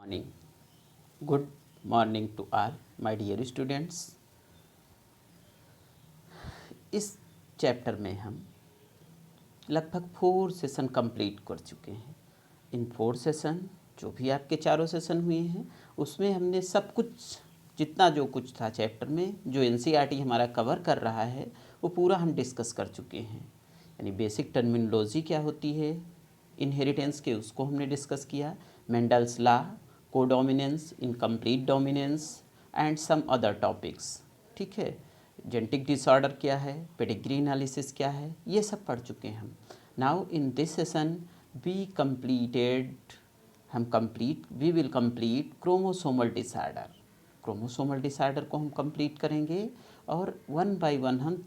Morning good morning to all my dear students. इस chapter में हम लगभग 4 सेशन कंप्लीट कर चुके हैं। इन 4 सेशन जो भी आपके चारों सेशन हुए हैं उसमें हमने सब कुछ जितना जो कुछ था चैप्टर में जो एनसीईआरटी हमारा कवर कर रहा है वो पूरा हम डिस्कस कर चुके हैं। यानी बेसिक टर्मिनोलॉजी क्या होती है इनहेरिटेंस के, उसको हमने डिस्कस किया। Mendel's law, codominance, incomplete dominance and some other topics. ठीक है, जेनेटिक डिसऑर्डर क्या है, पेडिग्री एनालिसिस क्या है, ये सब पढ़ चुके हैं हम। Now in this session we will complete chromosomal disorder. Chromosomal disorder को हम कंप्लीट करेंगे और वन बाय वन हम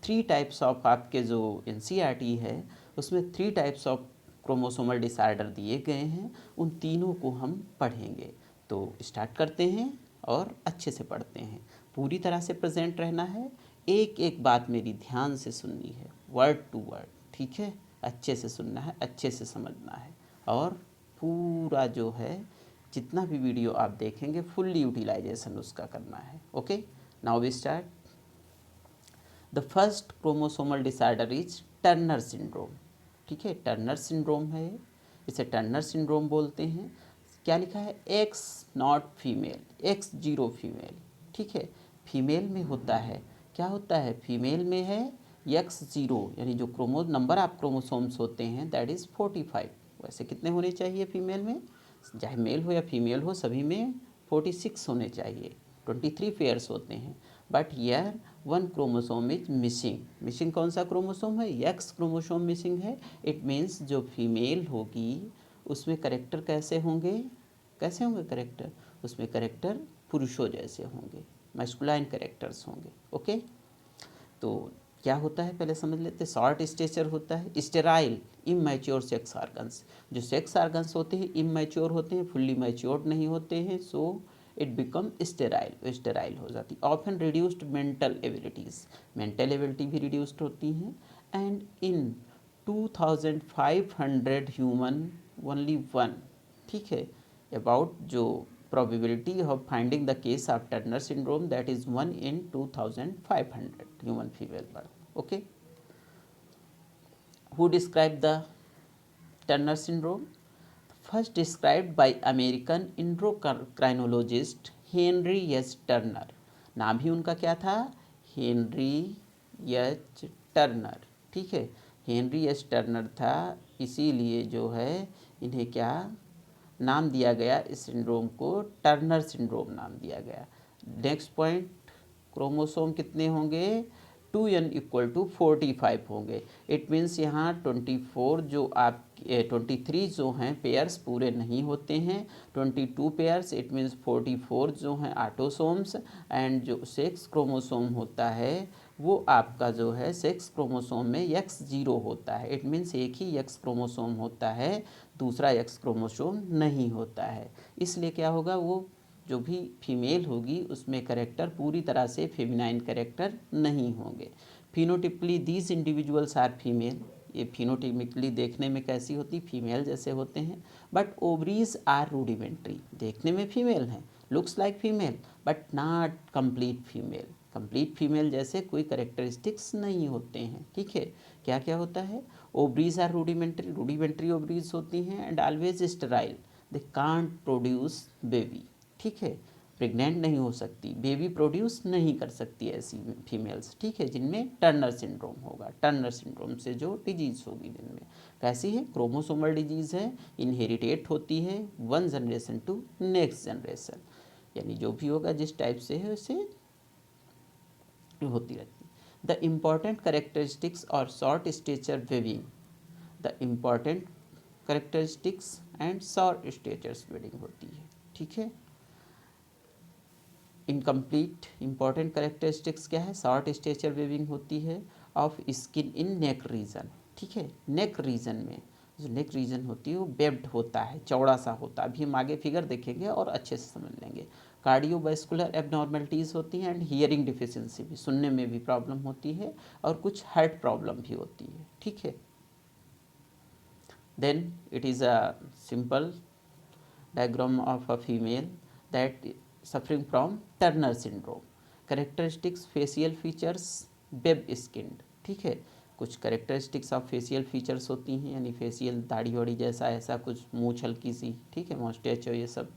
3 टाइप्स ऑफ, आपके जो एनसीईआरटी है उसमें 3 टाइप्स ऑफ क्रोमोसोमल डिसऑर्डर दिए गए हैं, उन तीनों को हम पढ़ेंगे। तो स्टार्ट करते हैं और अच्छे से पढ़ते हैं। पूरी तरह से प्रेजेंट रहना है, एक एक बात मेरी ध्यान से सुननी है, वर्ड टू वर्ड। ठीक है, अच्छे से सुनना है, अच्छे से समझना है और पूरा जो है जितना भी वीडियो आप देखेंगे फुल्ली यूटिलाइजेशन उसका करना है। Okay, now we start. The first chromosomal disorder is Turner syndrome. ठीक है, टर्नर सिंड्रोम है, इसे टर्नर सिंड्रोम बोलते हैं। क्या लिखा है, x not female, x zero female. ठीक है, फीमेल में होता है, क्या होता है, फीमेल में है एक्स जीरो, यानी जो नंबर ऑफ क्रोमोसोम्स होते हैं दैट इज़ 45। वैसे कितने होने चाहिए फीमेल में, चाहे मेल हो या फीमेल हो सभी में 46 होने चाहिए, 23 पेयर्स होते हैं। But here one chromosome is missing. Missing कौन सा क्रोमोसोम है, एक्स क्रोमोसोम मिसिंग है। इट मीन्स जो फीमेल होगी उसमें करेक्टर कैसे होंगे करेक्टर, उसमें करेक्टर पुरुषों जैसे होंगे, मैस्कुलाइन करेक्टर्स होंगे। ओके, तो क्या होता है पहले समझ लेते हैं। शॉर्ट स्टेचर होता है, स्टेराइल इमैच्योर सेक्स ऑर्गन्स। जो सेक्स ऑर्गन्स होते हैं इमैच्योर होते हैं, फुल्ली मैच्योर्ड नहीं होते हैं, सो इट बिकम स्टेराइल हो जाती। Often reduced mental abilities, mental ability भी रिड्यूस्ड होती हैं। And in 2500 human only one. ठीक है, अबाउट जो probability of finding the case of Turner syndrome, that is 1 in 2500 human female birth. Okay, who described the Turner syndrome? First described by American endocrinologist Henry S. Turner. नाम ही उनका क्या था, Henry H Turner. ठीक है, Henry H Turner था, इसीलिए जो है इन्हें क्या नाम दिया गया, इस सिंड्रोम को टर्नर सिंड्रोम नाम दिया गया। नेक्स्ट पॉइंट, क्रोमोसोम कितने होंगे, 2n इक्वल टू 45 होंगे। इट मीन्स यहाँ 24 जो आप 23 जो हैं पेयर्स पूरे नहीं होते हैं, 22 पेयर्स, इट मीन्स 44 जो हैं ऑटोसोम्स। एंड जो सेक्स क्रोमोसोम होता है वो आपका जो है सेक्स क्रोमोसोम में एक्स जीरो होता है। इट मीन्स एक ही एक्स क्रोमोसोम होता है, दूसरा एक्स क्रोमोसोम नहीं होता है। इसलिए क्या होगा, वो जो भी फीमेल होगी उसमें करेक्टर पूरी तरह से फेमिनाइन करेक्टर नहीं होंगे। फिनोटिपली दीज इंडिविजुअल्स आर फीमेल, ये फिनोटिपिकली देखने में कैसी होती, फीमेल जैसे होते हैं। बट ओवरीज आर रूडिमेंट्री, देखने में फीमेल हैं, looks like female but not complete female. Complete female जैसे कोई करेक्टरिस्टिक्स नहीं होते हैं। ठीक है, क्या क्या होता है, ovaries are rudimentary, rudimentary ovaries होती हैं and always sterile, they can't produce baby. ठीक है, प्रेग्नेंट नहीं हो सकती, बेबी प्रोड्यूस नहीं कर सकती ऐसी फीमेल्स। ठीक है, जिनमें टर्नर सिंड्रोम होगा, टर्नर सिंड्रोम से जो डिजीज़ होगी जिनमें कैसी है, क्रोमोसोमल डिजीज़ है, इनहेरिटेट होती है one generation to next generation, यानी जो भी होगा जिस टाइप से है उसे होती रहती है। द इम्पॉर्टेंट करेक्टरिस्टिक्स और short stature webbing, the important characteristics and short statures webbing होती है। ठीक है, इनकम्प्लीट इंपॉर्टेंट करेक्टरिस्टिक्स क्या है, शॉर्ट स्टेचर वेविंग होती है of skin in neck region. ठीक है, नेक रीजन में जो नेक रीजन होती है वो वेब्ड होता है, चौड़ा सा होता है। अभी हम आगे फिगर देखेंगे और अच्छे से समझ लेंगे। कार्डियोवास्कुलर एबनॉर्मलिटीज़ होती हैं एंड हियरिंग डिफिशियंसी भी, सुनने में भी प्रॉब्लम होती है और कुछ हार्ट प्रॉब्लम भी होती है। ठीक है, then it is a simple diagram of a female that suffering from Turner syndrome. Characteristics facial features web skinned, ठीक है, कुछ करेक्टरिस्टिक्स ऑफ फेशियल फीचर्स होती हैं, यानी फेशियल दाढ़ी वाड़ी जैसा ऐसा कुछ, मूंछ हल्की सी, ठीक है, मॉस्टेच हो ये सब।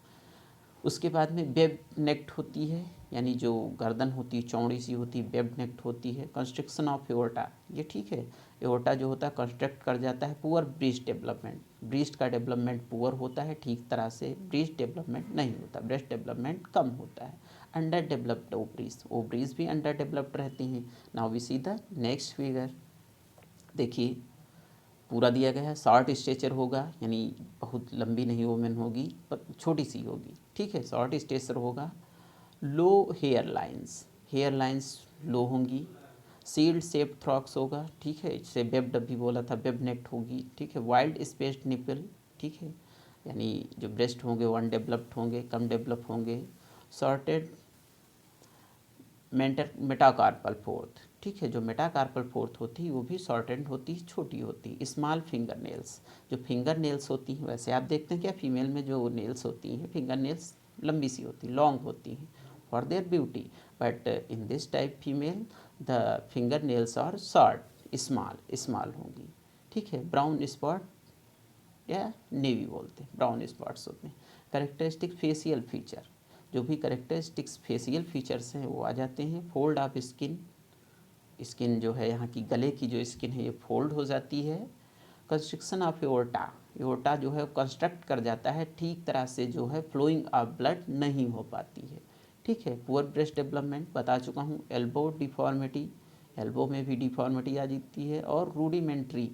उसके बाद में वेब नेक्ट होती है, यानी जो गर्दन होती है चौड़ी सी होती है, वेब नेक्ट होती है। कंस्ट्रक्शन ऑफ एओर्टा, ये ठीक है, एओर्टा जो होता है कंस्ट्रक्ट कर जाता है। पुअर ब्रेस्ट डेवलपमेंट, ब्रेस्ट का डेवलपमेंट पुअर होता है, ठीक तरह से ब्रेस्ट डेवलपमेंट नहीं होता, ब्रेस्ट डेवलपमेंट कम होता है। अंडर डेवलप्ड ओवरीज, ओवरीज भी अंडर डेवलप्ड रहती हैं। Now we see the next figure, देखिए पूरा दिया गया है। शॉर्ट स्टेचर होगा, यानी बहुत लंबी नहीं वोमेन होगी पर छोटी सी होगी, ठीक है, शॉर्ट स्टेचर होगा। Low hair lines, hair lines low होंगी। सील्ड शेप थ्रॉक्स होगा, ठीक है, इससे वेब भी बोला था, वेब नेक्ट होगी, ठीक है। वाइल्ड स्पेस्ड निपल, ठीक है, यानी जो ब्रेस्ट होंगे वो अनडेवलप्ड होंगे, कम डेवलप होंगे। शॉर्टेड मेटाकार्पल फोर्थ, ठीक है, जो मेटाकार्पल फोर्थ होती है वो भी शॉर्टेंड होती है, छोटी होती है। स्मॉल फिंगर नेल्स, जो फिंगर नेल्स होती हैं, वैसे आप देखते हैं क्या फीमेल में जो नेल्स होती हैं फिंगर नेल्स लंबी सी होती, लॉन्ग होती हैं for their beauty, but in this type female the finger nails are short, small होंगी, ठीक है। ब्राउन स्पॉट या नेवी बोलते हैं, ब्राउन स्पॉट्स होते हैं। करेक्टरिस्टिक फेशियल फीचर, जो भी करेक्टरिस्टिक्स फेशियल फीचर्स हैं वो आ जाते हैं। फोल्ड ऑफ स्किन, स्किन जो है यहाँ की गले की जो स्किन है ये फोल्ड हो जाती है। कंस्ट्रक्शन ऑफ एओर्टा, एओर्टा जो है कंस्ट्रक्ट कर जाता है, ठीक तरह से जो है फ्लोइंग ऑफ ब्लड नहीं हो पाती है, ठीक है। पुअर ब्रेस्ट डेवलपमेंट बता चुका हूँ। एल्बो डिफॉर्मिटी, एल्बो में भी डिफॉर्मिटी आ जाती है। और रूडिमेंट्री,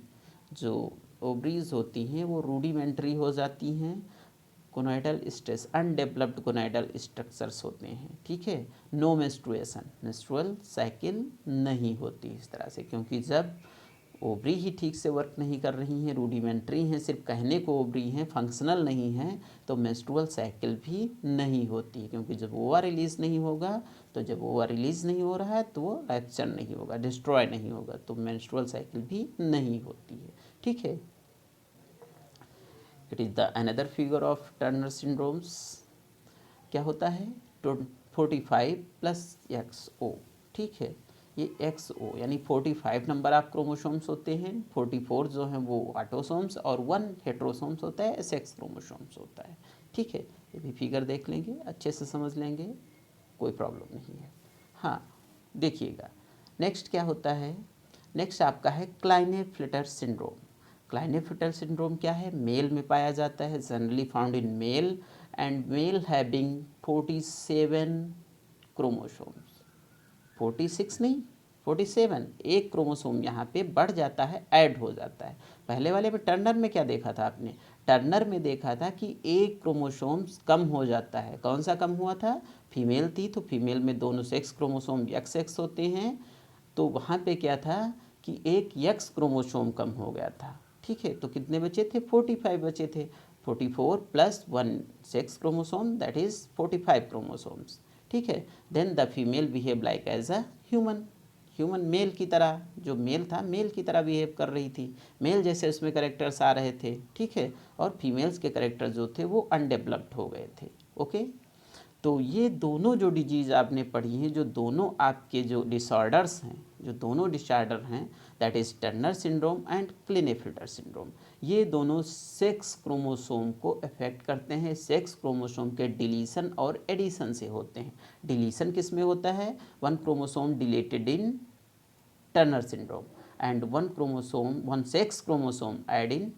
जो ओवरीज होती हैं वो रूडिमेंट्री हो जाती हैं। Gonadal stress, undeveloped gonadal structures होते हैं, ठीक है। नो मेंस्ट्रुएशन, मेंस्ट्रुअल साइकिल नहीं होती इस तरह से, क्योंकि जब ओवरी ही ठीक से वर्क नहीं कर रही हैं, रूडिमेंट्री हैं, सिर्फ कहने को ओवरी हैं, फंक्शनल नहीं हैं, तो मेंस्ट्रुअल साइकिल भी नहीं होती, क्योंकि जब ओवा रिलीज नहीं होगा, तो जब ओवा रिलीज नहीं हो रहा है तो वो रैप्चर नहीं होगा, डिस्ट्रॉय नहीं होगा, तो मेंस्ट्रुअल साइकिल भी नहीं होती है, ठीक है। It is the another figure of Turner syndromes. क्या होता है, 45 प्लस XO, ठीक है, ये XO यानी 45 नंबर ऑफ क्रोमोसोम्स होते हैं, 44 जो हैं वो ऑटोसोम्स और 1 हेट्रोसोम्स होता है, सेक्स क्रोमोसोम्स होता है, ठीक है। ये भी फिगर देख लेंगे, अच्छे से समझ लेंगे, कोई प्रॉब्लम नहीं है। हाँ देखिएगा नेक्स्ट क्या होता है, नेक्स्ट आपका है क्लाइनेफ्लेटर सिंड्रोम। क्लाइनेफ्लेटर सिंड्रोम क्या है, मेल में पाया जाता है, generally found in male and male having 47 chromosomes, 46 नहीं 47, एक क्रोमोसोम यहाँ पे बढ़ जाता है, ऐड हो जाता है। पहले वाले में टर्नर में क्या देखा था आपने, टर्नर में देखा था कि एक क्रोमोसोम्स कम हो जाता है। कौन सा कम हुआ था, फीमेल थी तो फीमेल में दोनों सेक्स क्रोमोसोम XX होते हैं, तो वहाँ पे क्या था कि एक X क्रोमोसोम कम हो गया था, ठीक है। तो कितने बचे थे, 45 बचे थे, 44 plus 1 sex chromosome that is 45 chromosomes, ठीक है। Then the female behave like as a human, human male की तरह, जो मेल था मेल की तरह बिहेव कर रही थी, मेल जैसे उसमें करेक्टर्स आ रहे थे, ठीक है। और फीमेल्स के करेक्टर जो थे वो अनडेवलप्ड हो गए थे, ओके। तो ये दोनों जो डिजीज़ आपने पढ़ी हैं, जो दोनों आपके जो डिसऑर्डर्स हैं, जो दोनों डिसऑर्डर हैं, that is Turner syndrome and Klinefelter syndrome, ये दोनों सेक्स क्रोमोसोम को अफेक्ट करते हैं। सेक्स क्रोमोसोम के डिलीशन और एडिशन से होते हैं। डिलीशन किस में होता है, 1 chromosome deleted in Turner syndrome and 1 sex chromosome add in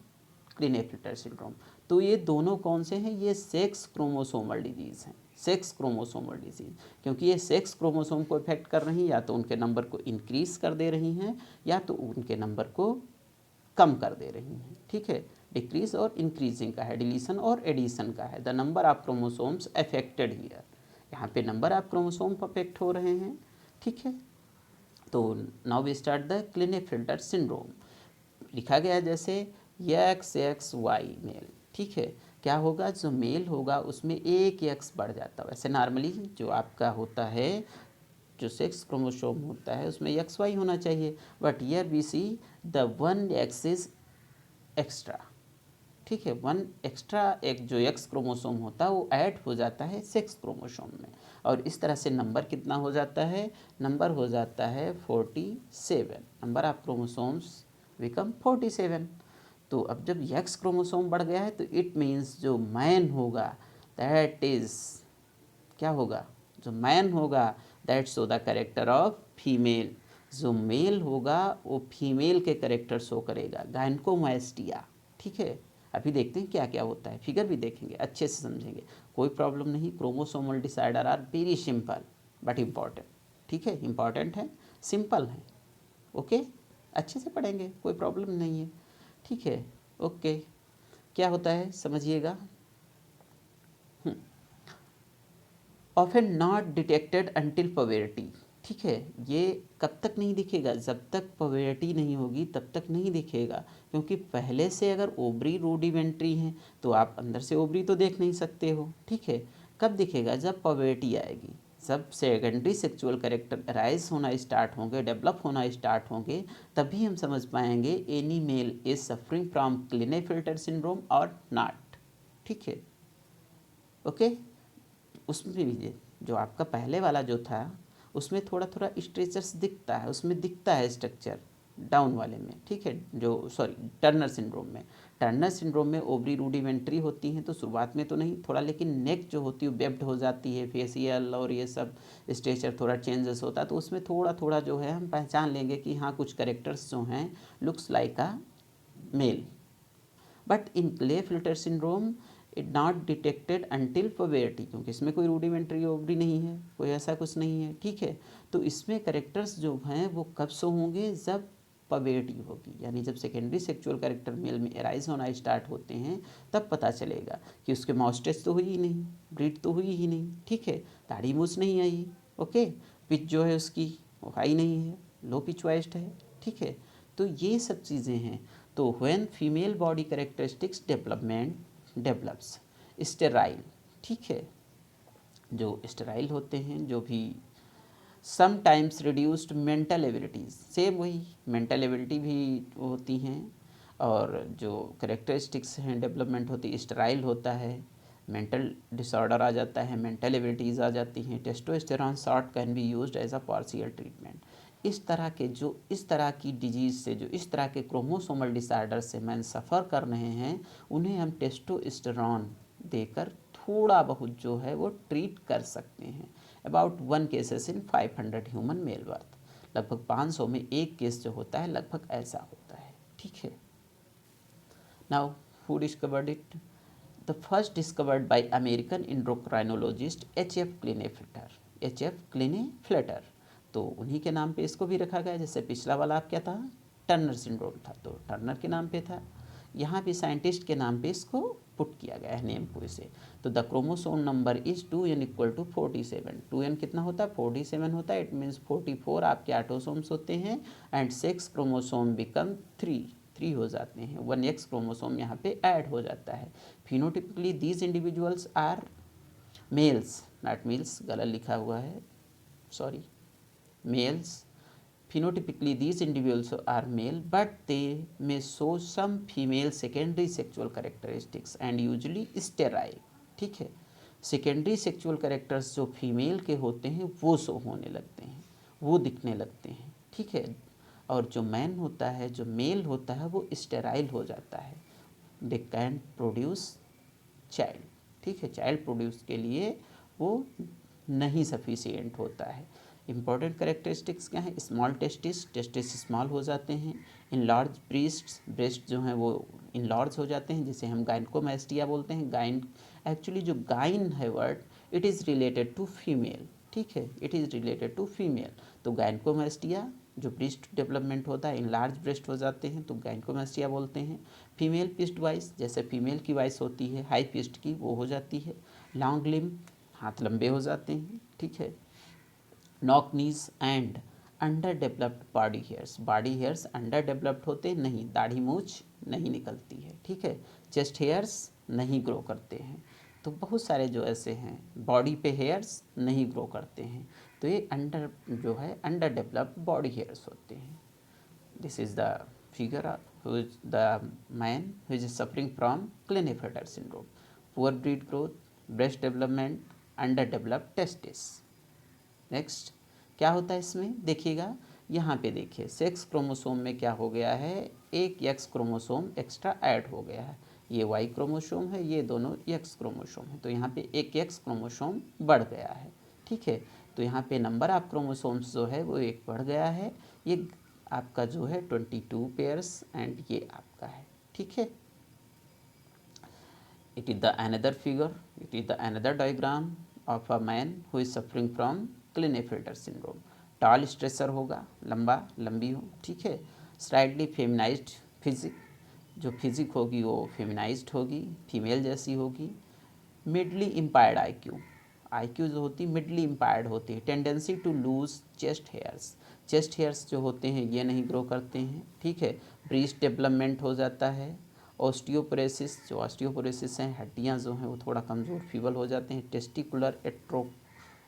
Klinefelter syndrome. तो ये दोनों कौन से हैं, ये सेक्स क्रोमोसोमल डिजीज़ हैं, सेक्स क्रोमोसोमल डिजीज़, क्योंकि ये सेक्स क्रोमोसोम को इफेक्ट कर रही हैं, या तो उनके नंबर को इंक्रीज कर दे रही हैं या तो उनके नंबर को कम कर दे रही हैं, ठीक है। डिक्रीज और इंक्रीजिंग का है, डिलीशन और एडिशन का है। The number of chromosomes affected here, यहाँ पे नंबर ऑफ क्रोमोसोम अफेक्ट हो रहे हैं, ठीक है। तो now we start the Klinefelter syndrome. लिखा गया जैसे XXY मेल, ठीक है। क्या होगा, जो मेल होगा उसमें एक X बढ़ जाता है। वैसे नॉर्मली जो आपका होता है, जो सेक्स क्रोमोसोम होता है उसमें XY होना चाहिए, but here we see the 1 X is extra, ठीक है, वन एक्स्ट्रा एक जो एक्स क्रोमोसोम होता है वो ऐड हो जाता है सेक्स क्रोमोसोम में, और इस तरह से नंबर कितना हो जाता है, नंबर हो जाता है 47, नंबर ऑफ क्रोमोसोम्स बिकम 47। तो अब जब एक्स क्रोमोसोम बढ़ गया है तो इट मीन्स जो मैन होगा दैट इज़ क्या होगा, जो मैन होगा that show the character of female, जो मेल होगा वो फीमेल के कैरेक्टर शो करेगा, गायनकोमास्टिया। ठीक है, अभी देखते हैं क्या क्या होता है, फिगर भी देखेंगे, अच्छे से समझेंगे, कोई प्रॉब्लम नहीं। Chromosomal disorder are very simple but important. ठीक है, इम्पॉर्टेंट है, सिंपल है, ओके, अच्छे से पढ़ेंगे, कोई प्रॉब्लम नहीं है। ठीक है, ओके, क्या होता है समझिएगा। Often not detected until puberty. ठीक है, ये कब तक नहीं दिखेगा, जब तक पवेरिटी नहीं होगी तब तक नहीं दिखेगा, क्योंकि पहले से अगर ओवरी रूडिमेंट्री हैं तो आप अंदर से ओवरी तो देख नहीं सकते हो। ठीक है, कब दिखेगा, जब पवेरिटी आएगी, जब सेकेंडरी सेक्सुअल कैरेक्टर अराइज होना स्टार्ट होंगे, डेवलप होना स्टार्ट होंगे, तभी हम समझ पाएंगे any male is suffering from Klinefelter syndrome और नॉट। ठीक है, ओके। उसमें भी जो आपका पहले वाला जो था उसमें थोड़ा थोड़ा स्ट्रेचर्स दिखता है, उसमें दिखता है स्ट्रक्चर डाउन वाले में। ठीक है, जो सॉरी टर्नर सिंड्रोम में, टर्नर सिंड्रोम में ओवरी रूडिमेंट्री होती हैं तो शुरुआत में तो नहीं थोड़ा, लेकिन नेक जो होती है वेब्ड हो जाती है, फेसियल और ये सब स्ट्रेचर थोड़ा चेंजेस होता है, तो उसमें थोड़ा थोड़ा जो है हम पहचान लेंगे कि हाँ कुछ करेक्टर्स जो हैं looks like a male. But in Klinefelter syndrome it not detected until puberty, क्योंकि इसमें कोई रूडिमेंट्री ओवरी नहीं है, कोई ऐसा कुछ नहीं है। ठीक है, तो इसमें करेक्टर्स जो हैं वो कब शो होंगे, जब पवेरिटी होगी, यानी जब सेकेंडरी सेक्सुअल कैरेक्टर मेल में एराइज होना स्टार्ट होते हैं तब पता चलेगा कि उसके माउस्टेज तो हुई ही नहीं, ब्रीड तो हुई ही नहीं। ठीक है, दाढ़ी मूछ नहीं आई, ओके, पिच जो है उसकी वो हाई नहीं है, लो पिच वाइस्ड है। ठीक है, तो ये सब चीज़ें हैं। तो when female body characteristics develops sterile. ठीक है, जो स्टेराइल होते हैं, जो भी sometimes reduced mental abilities, same वही मेंटल एबिलिटी भी होती हैं, और जो करेक्टरिस्टिक्स हैं डेवलपमेंट होती है, स्टेराइल होता है, मेंटल डिसऑर्डर आ जाता है, मेंटल एबिलिटीज़ आ जाती हैं, testosterone shot can be used as a partial treatment. इस तरह के जो इस तरह की डिजीज़ से, जो इस तरह के क्रोमोसोमल डिसऑर्डर से मैन सफ़र कर रहे हैं, उन्हें हम टेस्टोस्टेरॉन देकर थोड़ा बहुत जो है वो ट्रीट कर सकते हैं। About 1 cases in 500 human male birth, लगभग 500 में एक केस जो होता है लगभग ऐसा होता है। ठीक है, now who discovered it, the first discovered by American इंडोक्राइनोलॉजिस्ट H.F. क्लिनेफ्लेटर, H.F. क्लिनेफ्लेटर, तो उन्हीं के नाम पे इसको भी रखा गया। जैसे पिछला वाला आप क्या था, टर्नर सिंड्रोम था, तो टर्नर के नाम पे था, यहाँ भी साइंटिस्ट के नाम पे इसको पुट किया गया है नेम को इसे। तो the chromosome number is 2n equal to 47, 2n कितना होता है 47 होता है, इट मीन्स 44 आपके ऑटोसोम्स होते हैं, एंड 6 क्रोमोसोम बिकम 3 हो जाते हैं, 1x क्रोमोसोम यहाँ पे ऐड हो जाता है। Phenotypically these individuals are males, not males, गलत लिखा हुआ है, sorry, males. Phenotypically, these individuals are male, but they may show some female secondary sexual characteristics and usually sterile. ठीक है, सेकेंडरी सेक्सुअल कैरेक्टर्स जो फीमेल के होते हैं वो शो होने लगते हैं, वो दिखने लगते हैं। ठीक है, और जो मैन होता है, जो मेल होता है, वो स्टेराइल हो जाता है, दे कैन प्रोड्यूस चाइल्ड। ठीक है, चाइल्ड प्रोड्यूस के लिए वो नहीं सफिशिएंट होता है। इंपॉर्टेंट करेक्टरिस्टिक्स क्या है, स्मॉल टेस्टिस स्मॉल हो जाते हैं, इन लार्ज ब्रेस्ट जो हैं वो इन लार्ज हो जाते हैं, जिसे हम गायनकोमास्टिया बोलते हैं। गाइन एक्चुअली जो गाइन है word, it is related to female. ठीक है, it is related to female, तो गायनकोमास्टिया जो ब्रेस्ट डेवलपमेंट होता है, इन लार्ज ब्रेस्ट हो जाते हैं तो गायनकोमास्टिया बोलते हैं। फीमेल पिस्ट वाइस, जैसे फीमेल की वाइस होती है हाई पिस्ट की, वो हो जाती है। लॉन्ग लिम्ब, हाथ लंबे हो जाते हैं। ठीक है, knock knees and under developed body hairs under developed होते नहीं, दाढ़ी मूछ नहीं निकलती है। ठीक है, चेस्ट हेयर्स नहीं ग्रो करते हैं, तो बहुत सारे जो ऐसे हैं बॉडी पे हेयर्स नहीं ग्रो करते हैं, तो ये अंडर जो है अंडर डेवलप्ड बॉडी हेयर्स होते हैं। This is the figure who is the man who is suffering from Klinefelter syndrome, poor breed growth, breast development, underdeveloped testis. Next क्या होता है इसमें देखिएगा, यहाँ पे देखिए सेक्स क्रोमोसोम में क्या हो गया है, एक एक्स क्रोमोसोम एक्स्ट्रा ऐड हो गया है, ये वाई क्रोमोसोम है, ये दोनों एक्स क्रोमोसोम है, तो यहाँ पे एक एक्स क्रोमोसोम बढ़ गया है, ठीक है। तो यहाँ पे नंबर ऑफ क्रोमोसोम्स जो है वो एक बढ़ गया है, ये आपका जो है 22 पेयर्स एंड ये आपका है, ठीक है। It is the another figure, it is the another diagram of a man who is suffering from Klinefelter syndrome. Tall stature होगा, लंबा लंबी हो, ठीक है। स्लाइटली फेमिनाइज्ड फिजिक, जो फिजिक होगी वो फेमिनाइज्ड होगी, फीमेल जैसी होगी। मिडली इम्पायर्ड आईक्यू, आईक्यू जो होती है मिडली इम्पायर्ड होती है। Tendency to lose chest hairs, chest hairs जो होते हैं ये नहीं ग्रो करते हैं, ठीक है। ब्रीस्ट डेवलपमेंट हो जाता है। ऑस्टियोपोरोसिस, जो ऑस्टियोपोरोसिस हैं हड्डियाँ जो हैं वो थोड़ा कमज़ोर फीबल हो जाते हैं। टेस्टिकुलर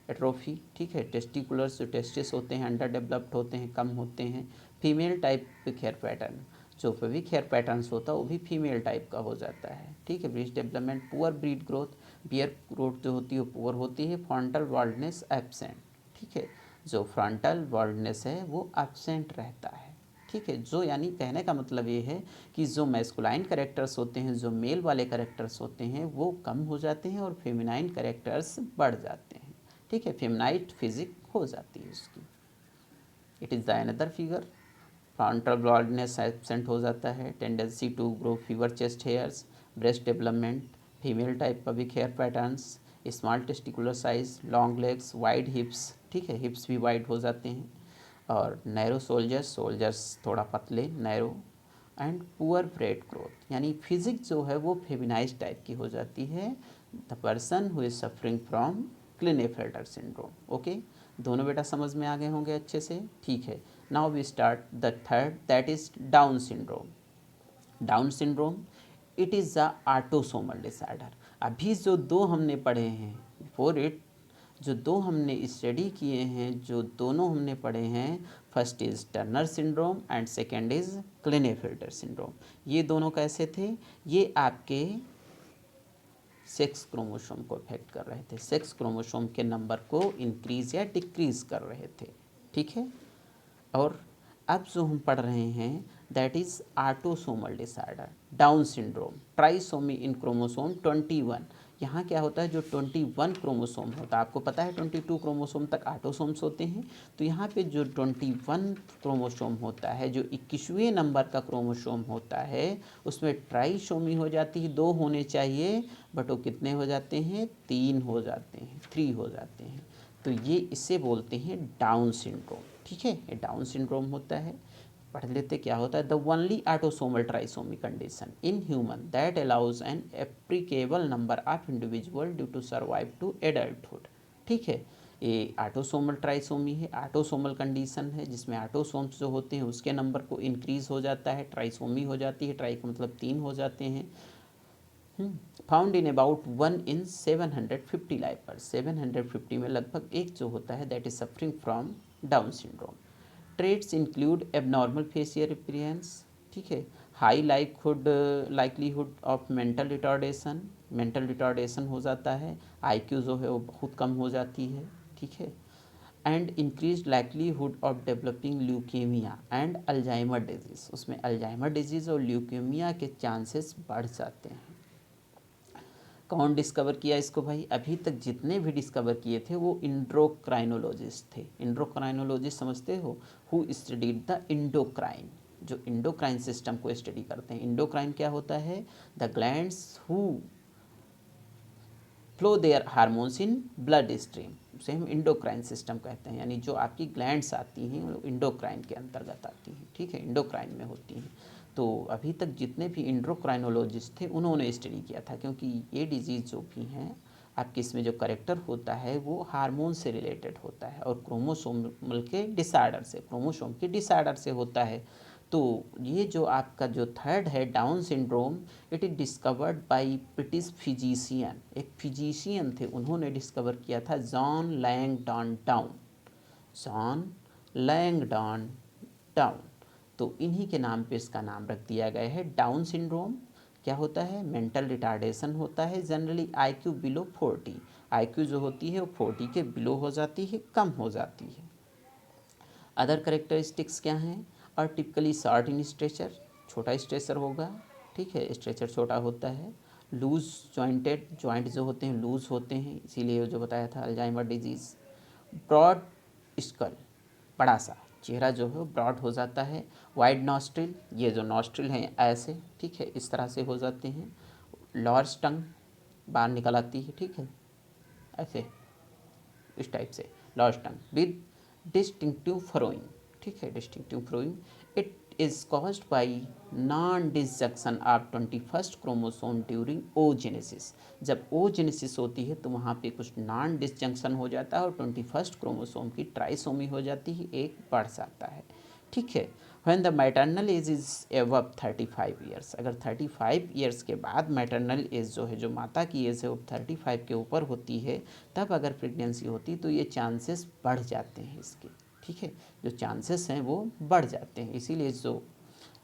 एट्रोफी, ठीक है। टेस्टिकुलर्स जो टेस्टिस होते हैं अंडर डेवलप्ड होते हैं, कम होते हैं। फीमेल टाइप हेयर पैटर्न, जो फेविक हेयर पैटर्न्स होता है वो भी फीमेल टाइप का हो जाता है, ठीक है। Breast development, poor beard growth, beard growth जो होती है वो पुअर होती है। फ्रंटल बाल्डनेस एब्सेंट, ठीक है। जो फ्रंटल बाल्डनेस है वो एब्सेंट रहता है, ठीक है। जो यानी कहने का मतलब ये है कि जो मैस्कुलाइन कैरेक्टर्स होते हैं, जो मेल वाले कैरेक्टर्स होते हैं वो कम हो जाते हैं और फेमिनाइन कैरेक्टर्स बढ़ जाते हैं, ठीक है। फेमिनाइट फिजिक हो जाती है उसकी। It is the another figure, frontal baldness absent हो जाता है। Tendency to grow fewer chest hairs, breast development, female type pubic hair patterns, small testicular size, long legs, wide hips, ठीक है। हिप्स भी वाइड हो जाते हैं। और नैरो सोल्जर्स थोड़ा पतले narrow, and poor beard growth, यानी फिजिक जो है वो फेमिनाइज टाइप की हो जाती है। The person who is suffering from Klinefelter syndrome. Okay, दोनों बेटा समझ में आ गए होंगे अच्छे से, ठीक है। Now we start the third, that is down syndrome. Down syndrome it is the autosomal disorder. अभी जो दो हमने पढ़े हैं बिफोर इट, जो दो हमने स्टडी किए हैं, जो दोनों हमने पढ़े हैं, first is Turner syndrome and second is Klinefelter syndrome. ये दोनों कैसे थे, ये आपके सेक्स क्रोमोसोम को अफेक्ट कर रहे थे, सेक्स क्रोमोसोम के नंबर को इंक्रीज या डिक्रीज कर रहे थे, ठीक है। और अब जो हम पढ़ रहे हैं that is autosomal disorder, down syndrome, trisomy in chromosome 21। यहाँ क्या होता है, जो 21 क्रोमोसोम होता है, आपको पता है 22 क्रोमोसोम तक ऑटोसोम्स होते हैं, तो यहाँ पे जो 21 क्रोमोसोम होता है, जो 21वें नंबर का क्रोमोसोम होता है, उसमें ट्राइसोमी हो जाती है, 2 होने चाहिए बट वो कितने हो जाते हैं, 3 हो जाते हैं, 3 हो जाते हैं। तो ये इसे बोलते हैं डाउन सिंड्रोम, ठीक है। ये डाउन सिंड्रोम होता है। पढ़ लेते क्या होता है, the only autosomal trisomy condition in human that allows an applicable number of individual due to survive to adulthood, ठीक है। ये ऑटोसोमल ट्राइसोमी है, ऑटोसोमल कंडीशन है जिसमें ऑटोसोम्स जो होते हैं उसके नंबर को इंक्रीज हो जाता है, ट्राइसोमी हो जाती है, ट्राई का मतलब 3 हो जाते हैं। फाउंड इन अबाउट 1 इन 750 लाइपर्स, 750 में लगभग एक जो होता है that is suffering from down syndrome. Traits include abnormal facial appearance, ठीक है। High likelihood of mental retardation, mental retardation हो जाता है। आईक्यू जो है वो बहुत कम हो जाती है, ठीक है। And increase likelihood of developing leukaemia and Alzheimer disease, उसमें अल्जाइमर डिजीज़ और ल्यूकेमिया के चांसेस बढ़ जाते हैं। कौन डिस्कवर किया इसको भाई, अभी तक जितने भी डिस्कवर किए थे वो इंड्रोक्राइनोलॉजिस्ट थे। इंड्रोक्राइनोलॉजिस्ट समझते हो, हु स्टडीड द इंडोक्राइन, जो इंडोक्राइन सिस्टम को स्टडी करते हैं। इंडोक्राइन क्या होता है, the glands who flow their hormones in blood stream, उसे हम इंडोक्राइन सिस्टम कहते हैं। यानी जो आपकी ग्लैंड्स आती हैं वो इंडोक्राइन के अंतर्गत आती हैं, ठीक है, इंडोक्राइन में होती हैं। तो अभी तक जितने भी इंड्रोक्राइनोलॉजिस्ट थे उन्होंने स्टडी किया था, क्योंकि ये डिजीज़ जो भी हैं आपके इसमें जो करेक्टर होता है वो हार्मोन से रिलेटेड होता है और क्रोमोसोमल के डिसऑर्डर से, क्रोमोसोम के डिसऑर्डर से होता है। तो ये जो आपका जो थर्ड है down syndrome, it is discovered by British physician, एक फिजिशियन थे, उन्होंने डिस्कवर किया था, John Langdon down, John Langdon down. तो इन्हीं के नाम पे इसका नाम रख दिया गया है डाउन सिंड्रोम। क्या होता है? मेंटल रिटार्डेशन होता है, जनरली IQ बिलो 40। IQ जो होती है वो 40 के बिलो हो जाती है, कम हो जाती है। अदर करेक्टरिस्टिक्स क्या हैं? और टिपिकली शॉर्ट इन स्ट्रेचर, छोटा स्ट्रेचर होगा, ठीक है, स्ट्रेचर छोटा होता है। लूज जॉइंटेड, जॉइंट जो होते हैं लूज होते हैं, इसीलिए जो बताया था अल्जाइमर डिजीज़। ब्रॉड स्कल, बड़ा सा चेहरा जो है ब्रॉड हो जाता है। वाइड नॉस्ट्रिल, ये जो नॉस्ट्रिल हैं ऐसे, ठीक है, इस तरह से हो जाते हैं। लार्ज टंग, बाहर निकल आती है, ठीक है, ऐसे इस टाइप से large tongue with distinctive furrowing, ठीक है, distinctive furrowing. It is caused by non disjunction of 21st chromosome during oogenesis. जब ओजेनेसिस होती है तो वहाँ पे कुछ नॉन डिसजंक्शन हो जाता है और 21st क्रोमोसोम की ट्राइसोमी हो जाती है, एक बढ़ जाता है, ठीक है। When the maternal age is above 35 years, अगर 35 ईयर्स के बाद मैटरनल एज जो है, जो माता की एज है वो 35 के ऊपर होती है, तब अगर प्रेगनेंसी होती तो ये चांसेस बढ़ जाते हैं इसके, ठीक है, जो चांसेस हैं वो बढ़ जाते हैं। इसीलिए जो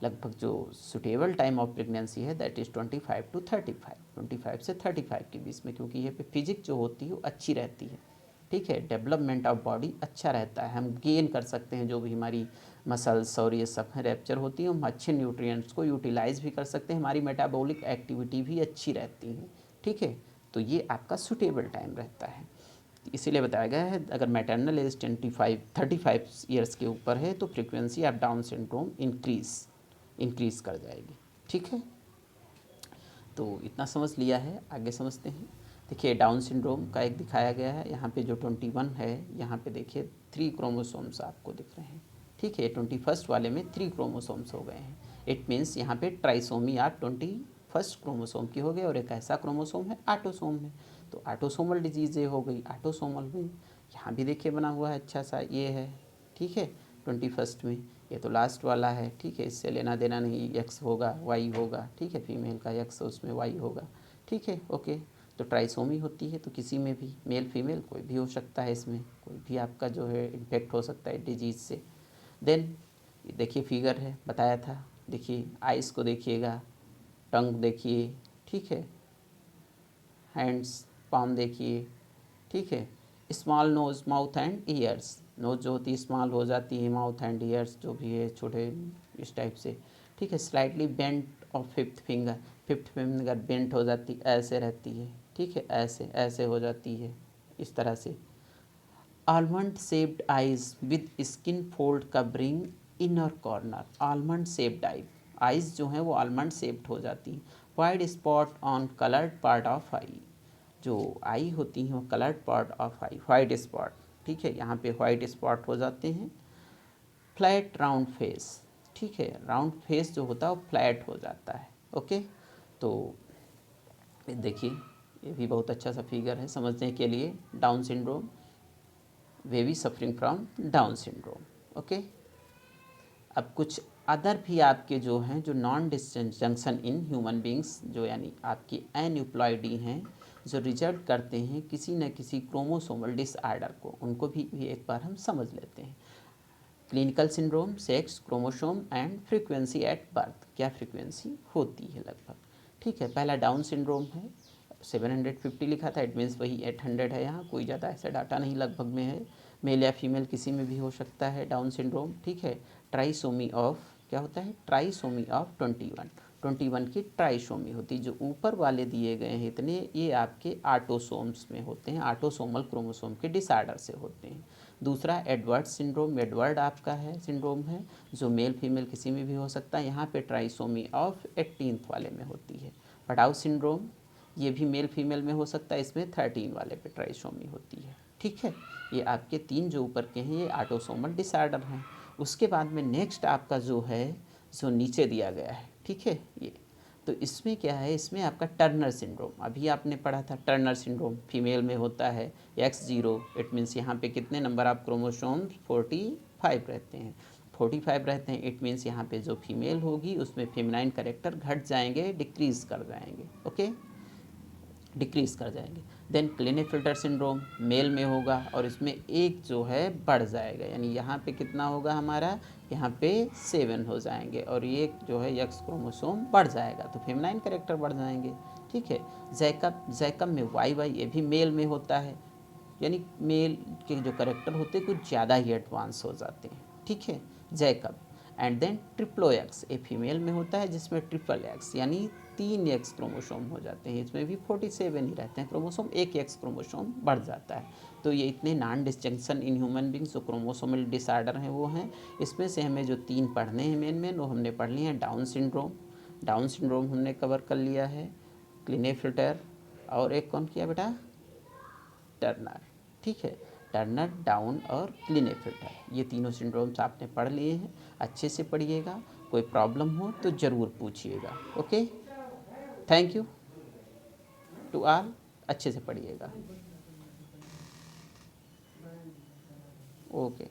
लगभग जो सुटेबल टाइम ऑफ प्रेगनेंसी है दैट इज़ 25 to 35, 25 से 35 के बीच में, क्योंकि ये पे फिजिक जो होती है वो अच्छी रहती है, ठीक है, डेवलपमेंट ऑफ बॉडी अच्छा रहता है, हम गेन कर सकते हैं जो भी हमारी मसल्स और ये सब रैप्चर होती है, हम अच्छे न्यूट्रिएंट्स को यूटिलाइज भी कर सकते हैं, हमारी मेटाबॉलिक एक्टिविटी भी अच्छी रहती है, ठीक है। तो ये आपका सुटेबल टाइम रहता है, इसीलिए बताया गया है अगर मैटरनल एज 35 ईयर्स के ऊपर है तो frequency of down syndrome increase कर जाएगी, ठीक है। तो इतना समझ लिया है, आगे समझते हैं। देखिए डाउन सिंड्रोम का एक दिखाया गया है, यहाँ पे जो 21 है, यहाँ पे देखिए 3 क्रोमोसोम्स आपको दिख रहे हैं, ठीक है, 21st वाले में 3 क्रोमोसोम्स हो गए हैं। इट मीन्स यहाँ पे ट्राइसोमी आप 21st क्रोमोसोम की हो गई और एक ऐसा क्रोमोसोम है ऑटोसोम है, तो ऑटोसोमल डिजीज़ ये हो गई, ऑटोसोमल हुई। यहाँ भी देखिए बना हुआ है अच्छा सा, ये है, ठीक है, 21st में, ये तो लास्ट वाला है, ठीक है, इससे लेना देना नहीं, एक्स होगा वाई होगा, ठीक है, फीमेल का एक्स उसमें वाई होगा, ठीक है, ओके। तो ट्राइसोमी होती है तो किसी में भी मेल फीमेल कोई भी हो सकता है, इसमें कोई भी आपका जो है इन्फेक्ट हो सकता है डिजीज़ से। देन देखिए फिगर है, बताया था, देखिए आइस को देखिएगा, टंग देखिए, ठीक है, हैंड्स पाम देखिए, ठीक है, small nose mouth and ears, nose जो होती है स्मॉल हो जाती है, माउथ एंड ईयर्स जो भी है छोटे इस टाइप से, ठीक है। Slightly bent of fifth finger bent हो जाती, ऐसे रहती है, ठीक है, ऐसे ऐसे हो जाती है, इस तरह से। Almond shaped eyes with skin fold covering inner corner, almond shaped eyes जो है वो आलमंड शेप्ड हो जाती हैं। Wide spot on coloured part of eye, जो आई होती हैं वो coloured part of eye, white spot, ठीक है, यहाँ पे वाइट स्पॉट हो जाते हैं। फ्लैट राउंड फेस, ठीक है, राउंड फेस जो होता है वो फ्लैट हो जाता है, ओके। तो देखिए ये भी बहुत अच्छा सा फिगर है समझने के लिए, down syndrome, baby suffering from down syndrome, okay. अब कुछ अदर भी आपके जो हैं जो non disjunction in human beings, जो यानी आपकी एनयूप्लॉयडी हैं, जो रिजल्ट करते हैं किसी न किसी क्रोमोसोमल डिसऑर्डर को, उनको भी एक बार हम समझ लेते हैं। Clinical syndrome, sex, chromosome and frequency at birth, क्या फ्रीक्वेंसी होती है लगभग, ठीक है। पहला डाउन सिंड्रोम है, 750 लिखा था, इट मीन्स वही 800 है, यहाँ कोई ज़्यादा ऐसा डाटा नहीं, लगभग में है, मेल या फीमेल किसी में भी हो सकता है डाउन सिंड्रोम, ठीक है। ट्राइसोमी ऑफ, क्या होता है, ट्राइसोमी ऑफ 21 की ट्राइसोमी होती है, जो ऊपर वाले दिए गए हैं इतने, ये आपके ऑटोसोम्स में होते हैं, ऑटोसोमल क्रोमोसोम के डिसऑर्डर से होते हैं। दूसरा एडवर्ड सिंड्रोम, एडवर्ड आपका है सिंड्रोम है, जो मेल फीमेल किसी में भी हो सकता है, यहाँ पे ट्राइसोमी ऑफ 18th वाले में होती है। पटाउ सिंड्रोम, ये भी मेल फीमेल में हो सकता है, इसमें 13 वाले पे ट्राइसोमी होती है, ठीक है। ये आपके 3 जो ऊपर के हैं ये ऑटोसोमल डिसऑर्डर हैं। उसके बाद में नेक्स्ट आपका जो है जो नीचे दिया गया है, ठीक है, ये तो इसमें क्या है, इसमें आपका टर्नर सिंड्रोम, अभी आपने पढ़ा था टर्नर सिंड्रोम फीमेल में होता है, X0, इट मीन्स यहाँ पे कितने नंबर ऑफ क्रोमोसोम्स 45 रहते हैं, 45 रहते हैं, इट मीन्स यहाँ पे जो फीमेल होगी उसमें फेमिनाइन करेक्टर घट जाएंगे, डिक्रीज़ कर जाएंगे, ओके। डिक्रीज़ कर जाएंगे। देन क्लिनेफिल्टर सिंड्रोम मेल में होगा और इसमें एक जो है बढ़ जाएगा, यानी यहाँ पे कितना होगा हमारा, यहाँ पे 7 हो जाएंगे और ये जो है एक्स क्रोमोसोम बढ़ जाएगा, तो फेमिनाइन कैरेक्टर बढ़ जाएंगे। ठीक है। जैकब में वाई ये भी मेल में होता है, यानी मेल के जो करेक्टर होते हैं कुछ ज़्यादा ही एडवांस हो जाते हैं। ठीक है, जैकब। एंड देन ट्रिप्लो एक्स ये फीमेल में होता है, जिसमें ट्रिपल एक्स यानी 3 एक्स क्रोमोसोम हो जाते हैं। इसमें भी 47 ही रहते हैं क्रोमोसोम, एक एक्स क्रोमोसोम बढ़ जाता है। तो ये इतने non disjunction in human beings जो क्रोमोसोमल डिसऑर्डर हैं वो हैं। इसमें से हमें जो 3 पढ़ने हैं मेन वो हमने पढ़ लिए हैं। डाउन सिंड्रोम हमने कवर कर लिया है, क्लिनेफिल्टर, और एक कौन किया बेटा, टर्नर। ठीक है, टर्नर, डाउन और क्लिनेफिल्टर, ये तीनों सिंड्रोम्स आपने पढ़ लिए हैं। अच्छे से पढ़िएगा, कोई प्रॉब्लम हो तो ज़रूर पूछिएगा। Okay, thank you to all, अच्छे से पढ़िएगा। ओके।